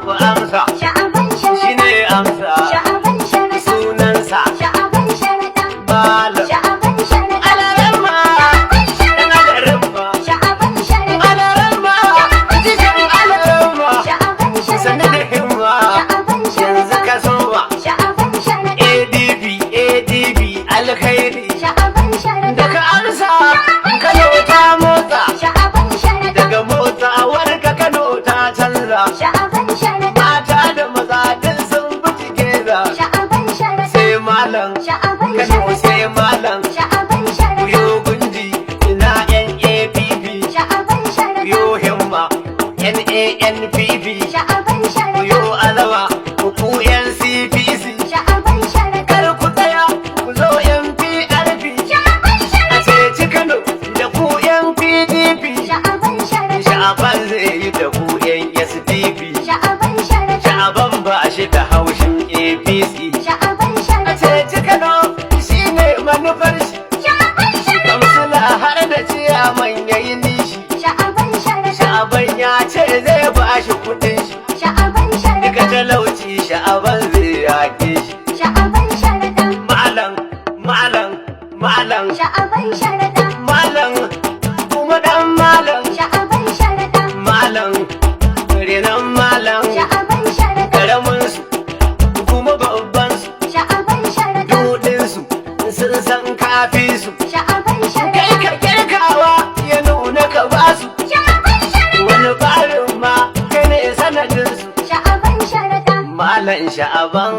Ku amsa. Shi ne amsa. Sunansa. Malam. Alarama. Ɗan alarama. Alarama. Jikin alarama. Sannu da himma. Yanzu ka soma. ADB alkhairi. Daga amsa Kano ta motsa. Daga motsawar ka Kano ta canza. Mata da maza duk sun bi together. Sai malam Kano sai malam. Kuyo gundi ina NAPP. Kuyo himma NANPP. Kuyo alawa ku NCPC. Kar ku tsaya ku zo NPRP. A ceci Kano da ku NPDP. Sha'aban zai yi da ku SDP. Sha'aban ba shi da haushin APC. A ceci Kano shi ne manufar shi. Kamsila har da ciyaman ya yi nishi. Sha'aban ya ce zai ba shi kudin shi. Duka talauci sha'aban zai yake shi. Malam malam kuma dan malam. Malam renan malam. Karamin su kuma babban su. Dudin su sun san kafi su. Kai ka kirkawa ya nuna ka ba su. Wani barin ma kai ne sanadin su. Malam sha'aban